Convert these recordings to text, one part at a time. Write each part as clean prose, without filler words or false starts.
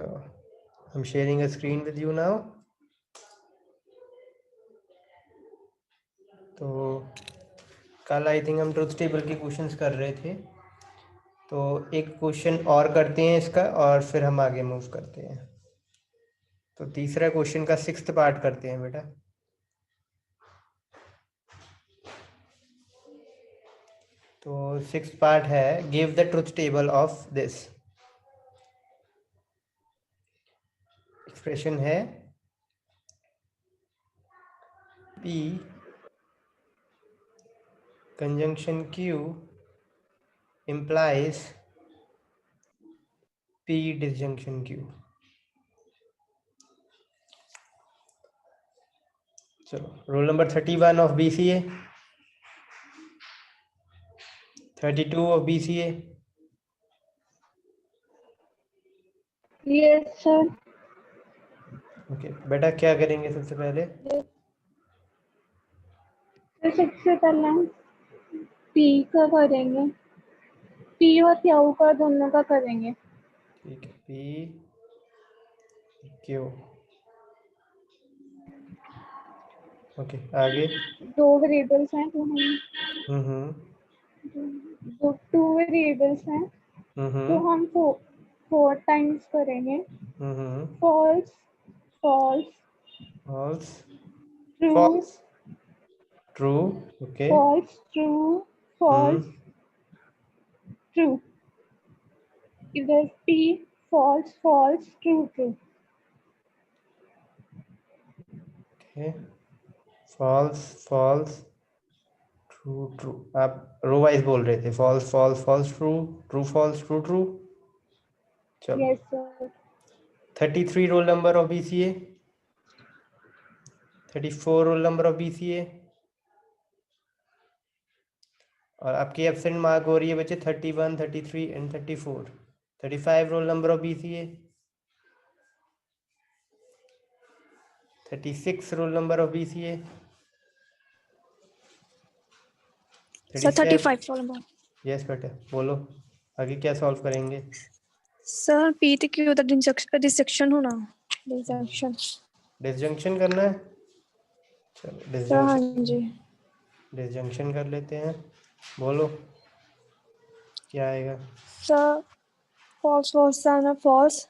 So I'm sharing a screen with you now. तो कल I think हम truth table के क्वेश्चंस कर रहे थे, तो एक क्वेश्चन और करते हैं इसका और फिर हम आगे मूव करते हैं। तो तीसरा क्वेश्चन का 6th पार्ट करते हैं बेटा। तो 6th पार्ट है give the truth table of this. Expression है P conjunction Q implies P disjunction Q। चलो, roll number 31 of BCA, 32 of BCA। Yes sir. Okay बेटा, क्या करेंगे सबसे पहले? सबसे पहले हम पी का करेंगे, पी और क्यू का दोनों का करेंगे। ठीक है, P Q। ओके, आगे। दो वेरिएबल्स हैं तो हम टू वेरिएबल्स हैं तो हम फोर टाइम्स करेंगे। False false false true false true. Okay. False true false true. इधर P false false true true. Okay, false false true true. आप रो वाइज बोल रहे थे, false false false true true false true true. चलो, yes sir. 33 roll number of BCA, 34 roll number of BCA, और आपकी absent mark हो रही है बच्चे 31, 33 and 34। 35 role number of BCA, 36 role number of BCA, sir 35 roll number. Yes बेटा, बोलो आगे क्या सॉल्व करेंगे? Sir P T Q the disjunction होना, डिसजंक्शन डिसजंक्शन करना है। चलो सर। हाँ जी डिसजंक्शन कर लेते हैं। बोलो क्या आएगा? सर फॉल्स फॉल्स आना false,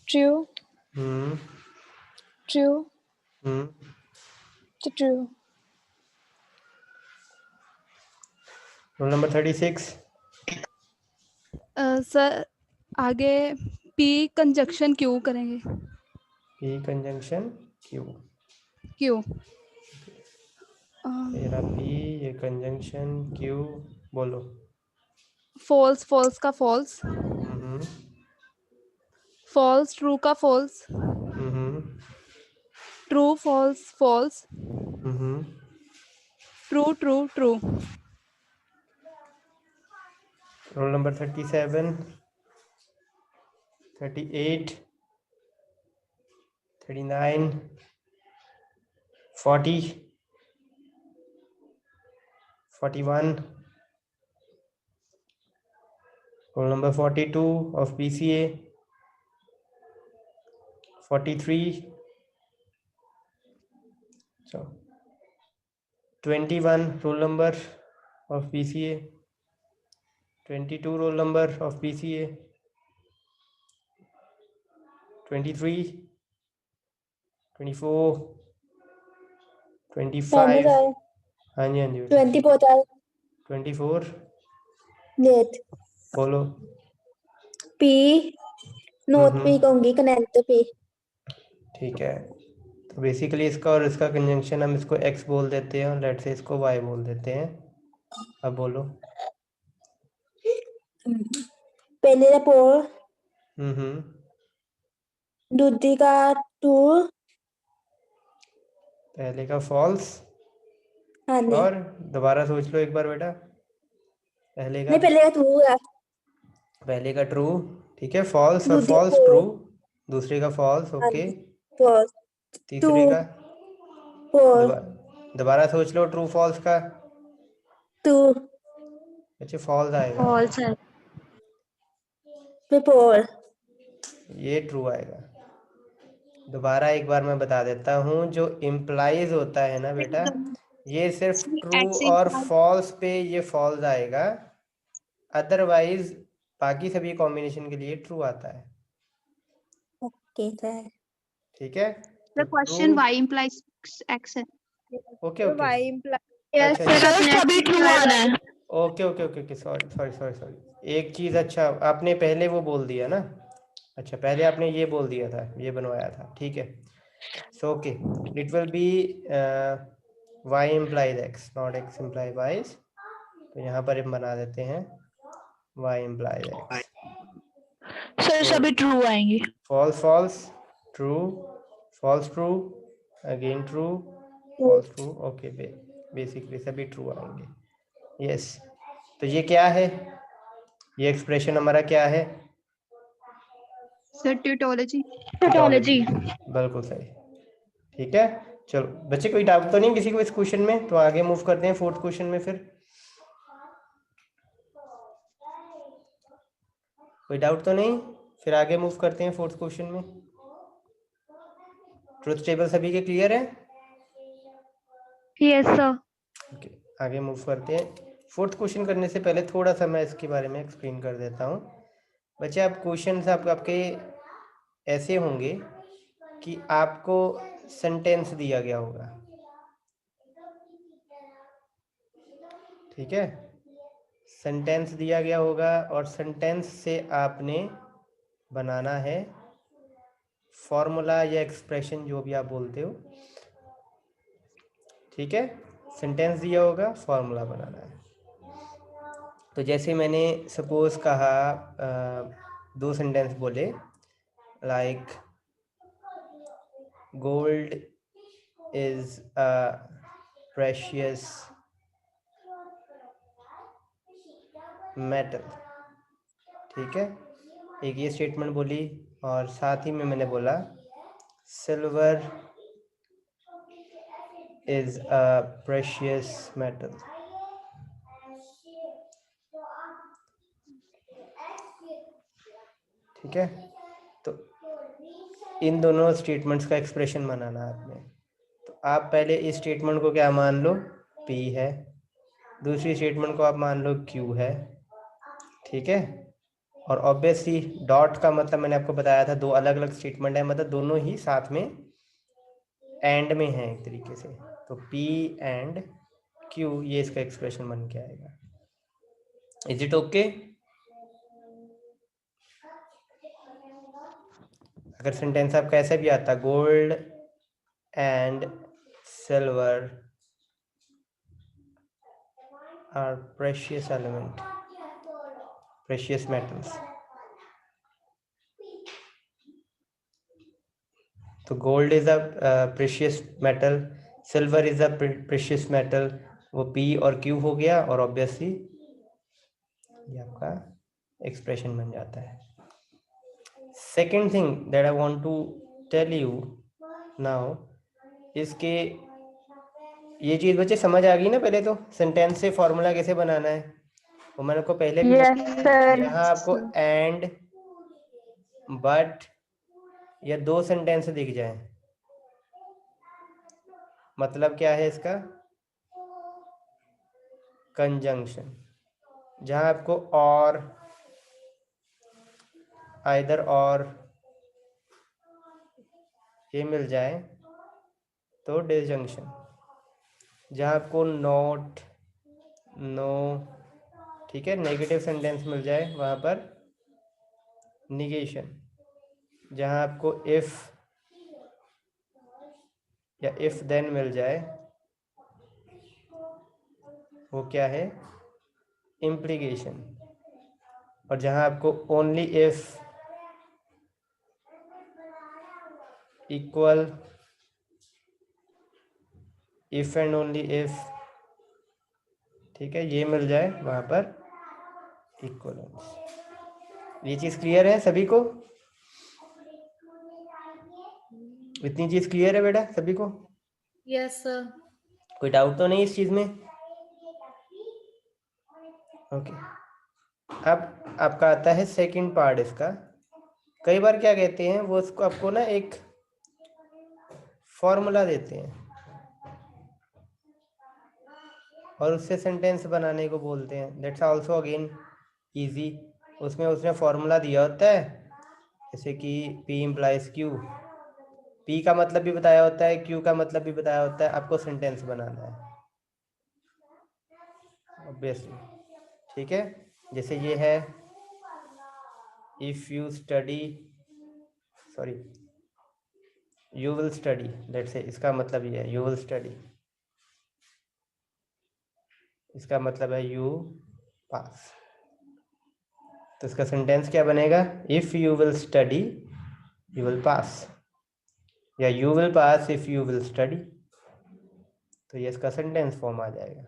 true hmm true hmm तो ट्रू। Roll number 36। सर आगे पी कंजक्शन क्यू करेंगे। P conjunction Q। क्यू तेरा P, ये कंजंक्शन Q। बोलो। फॉल्स फॉल्स का फॉल्स, हम्म फॉल्स ट्रू का false, hmm true false false, hmm true true true. Roll number 37, 38, 39, 40, 41, roll number 42 of BCA, 43, so 21 roll number of BCA, 22 roll number of BCA, 23, 24, 25। हाँ जी हाँ जी, 24। Late बोलो। P note P कहूंगी, connect P. ठीक है, तो basically इसका और इसका कंजंक्शन हम इसको x बोल देते हैं और लेट से इसको y बोल देते हैं। अब बोलो। पहले का पोर, हम्म दूसरी का टू। पहले का फॉल्स, हाँ जी, और दोबारा सोच लो एक बार बेटा। पहले नहीं पहले का टू है, का ट्रू, ठीक है, फॉल्स और दूसरी फॉल्स ट्रू। फोर। दूसरे का फॉल्स, हाँ ओके। जी, फोर तीसरे का फोर दोबारा सोच लो, ट्रू फॉल्स का। टू अच्छा, फॉल्स आएगा। फॉल्स है, फिर फोर। ये ट्रू आएगा। दोबारा एक बार मैं बता देता हूँ, जो इम्प्लाइज होता है ना बेटा, ये सिर्फ ट्रू और फॉल्स पे ये फॉल्स आएगा, अदरवाइज बाकी सभी कॉम्बिनेशन के लिए ट्रू आता है। Okay sir. ठीक है, The question y implies x है। Okay okay, y implies yes अच्छा, सर, सर सभी ट्रू आना है। Okay okay okay okay, sorry sorry sorry sorry, एक चीज, अच्छा आपने पहले वो बोल दिया ना, अच्छा पहले आपने ये बोल दिया था, ये बनवाया था, ठीक है। So okay, it will be y implies x, not x implies y। तो यहाँ पर हम बना देते हैं y implies x। सर सभी ट्रू आएंगे। False false, true, false true, again true, false true, okay, basically सभी ट्रू आएंगे। यस, तो ये क्या है, ये एक्सप्रेशन हमारा क्या है? Sir tautology. टोटोलॉजी, बिल्कुल सही। ठीक है, चलो बच्चे, कोई डाउट तो नहीं किसी को इस क्वेश्चन में? तो आगे मूव करते हैं फोर्थ क्वेश्चन में। फिर कोई डाउट तो नहीं, फिर आगे मूव करते हैं फोर्थ क्वेश्चन में। ट्रुथ टेबल सभी के क्लियर है? Yes sir. ओके, आगे मूव करते हैं। फोर्थ क्वेश्चन करने से पहले थोड़ा सा मैं इसके बारे में एक्सप्लेन कर देता हूँ। बच्चे, आप क्वेश्चन आपके ऐसे होंगे कि आपको सेंटेंस दिया गया होगा, ठीक है, सेंटेंस दिया गया होगा, और सेंटेंस से आपने बनाना है फॉर्मूला या एक्सप्रेशन, जो भी आप बोलते हो, ठीक है। सेंटेंस दिया होगा, फॉर्मूला बनाना है। तो जैसे मैंने सपोज कहा, दो सेंटेंस बोले, like gold is a precious metal, ठीक है, एक ये स्टेटमेंट बोली, और साथ ही में मैंने बोला silver is a precious metal. ठीक है, तो इन दोनों स्टेटमेंट्स का एक्सप्रेशन बनाना आपने। तो आप पहले इस स्टेटमेंट को क्या मान लो, P है, दूसरी स्टेटमेंट को आप मान लो Q है, ठीक है। और ऑब्वियसली डॉट का मतलब मैंने आपको बताया था, दो अलग अलग स्टेटमेंट है, मतलब दोनों ही साथ में एंड में है एक तरीके से। तो P एंड Q, ये इसका एक्सप्रेशन बन के आएगा। Is it okay? अगर सेंटेंस आपका ऐसा भी आता, gold and silver are precious element, precious metals, तो gold is a precious metal, silver is a precious metal, वो P और Q हो गया, और ऑब्वियसली ये आपका एक्सप्रेशन बन जाता है। Second thing that I want to tell you now, इसके ये चीज बच्चे समझ आ गई ना? पहले तो सेंटेंस से फॉर्मूला कैसे बनाना है वो मैंने को पहले भी बताया। यहाँ आपको एंड, बट या दो सेंटेंस दिख जाए, मतलब क्या है इसका? कंजंक्शन। जहाँ आपको और, आइदर और ये मिल जाए तो डिसजंक्शन। जहाँ आपको नॉट, नो, ठीक है, नेगेटिव सेंटेंस मिल जाए वहाँ पर निगेशन। जहाँ आपको इफ या इफ देन मिल जाए, वो क्या है? इम्प्लीकेशन। और जहाँ आपको only if, equal, if and only if, ठीक है, ये मिल जाए वहाँ पर इक्वलेंस। ये चीज़ क्लियर है सभी को? इतनी चीज़ क्लियर है बेटा सभी को? Yes sir. कोई डाउट तो नहीं इस चीज़ में? ओके, अब आपका आता है सेकंड पार्ट इसका, कई बार क्या कहते हैं वो उसको आपको ना एक फॉर्मूला देते हैं और उससे सेंटेंस बनाने को बोलते हैं। That's also again easy. उसमें उसने फॉर्मूला दिया होता है, जैसे कि P इम्प्लाइज Q, P का मतलब भी बताया होता है, Q का मतलब भी बताया होता है, आपको सेंटेंस बनाना है ऑब्वियसली। ठीक है, जैसे ये है if you study, sorry you will study, let's say इसका मतलब ये है यू विल स्टडी, इसका मतलब है यू पास। तो इसका सेंटेंस क्या बनेगा? If you will study you will pass, या you will pass if you will study. तो ये इसका सेंटेंस फॉर्म आ जाएगा।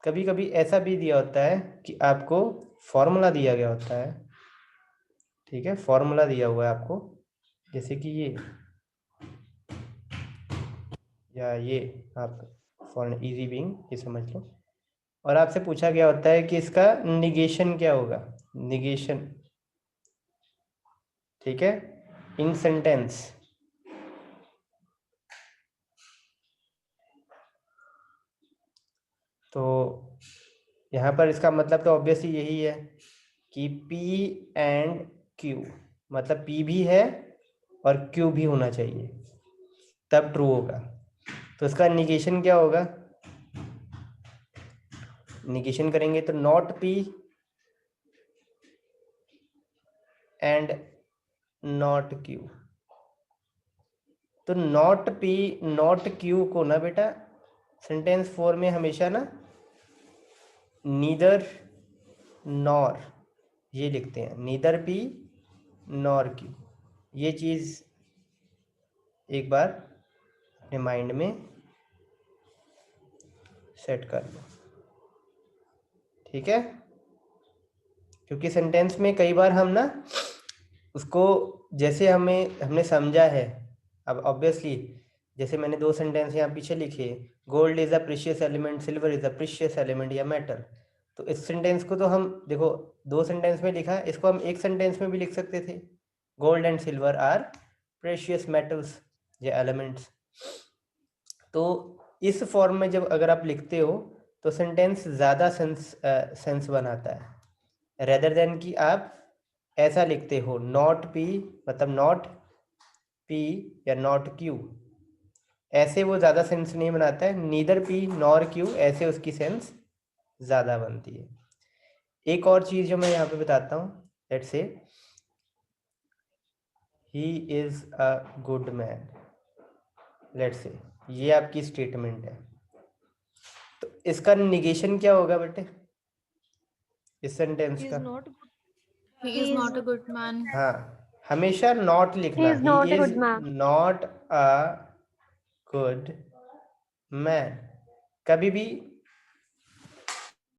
कभी कभी ऐसा भी दिया होता है कि आपको फॉर्मूला दिया गया होता है, ठीक है, फॉर्मूला दिया हुआ है आपको, जैसे कि ये या ये, आप फॉर इजी बीइंग ये समझ लो, और आपसे पूछा गया होता है कि इसका निगेशन क्या होगा, निगेशन, ठीक है, इन सेंटेंस। तो यहाँ पर इसका मतलब तो ऑब्वियसली यही है कि P एंड Q, मतलब P भी है और Q भी होना चाहिए, तब ट्रू होगा। तो इसका निगेशन क्या होगा? निगेशन करेंगे तो not P and not Q। तो नॉट P नॉट Q को ना बेटा सेंटेंस फॉर्म में हमेशा ना नीदर नॉर ये लिखते हैं, नीदर P नॉर Q। ये चीज़ एक बार अपने माइंड में सेट कर लो, ठीक है, क्योंकि सेंटेंस में कई बार हम ना उसको जैसे हमने समझा है, अब ऑब्वियसली जैसे मैंने 2 सेंटेंस यहाँ पीछे लिखे, gold is a precious element, silver is a precious element या मेटल। तो इस सेंटेंस को तो हम देखो 2 सेंटेंस में लिखा है, इसको हम एक सेंटेंस में भी लिख सकते थे, gold and silver are precious metals या एलिमेंट्स। तो इस फॉर्म में जब अगर आप लिखते हो तो सेंटेंस ज़्यादा सेंस बनाता है, रेदर देन कि आप ऐसा लिखते हो नॉट P मतलब नॉट P या नॉट Q, ऐसे वो ज़्यादा सेंस नहीं बनाता है। नीदर P नॉर Q, ऐसे उसकी सेंस ज़्यादा बनती है। एक और चीज़ जो मैं यहाँ पे बताता हूँ, let's say he is a good man, let's say ये आपकी स्टेटमेंट है, तो इसका निगेशन क्या होगा बेटे इस सेंटेंस का? He is not a good man. हाँ, हमेशा नॉट लिखना, He is not a good man. Not a good man, कभी भी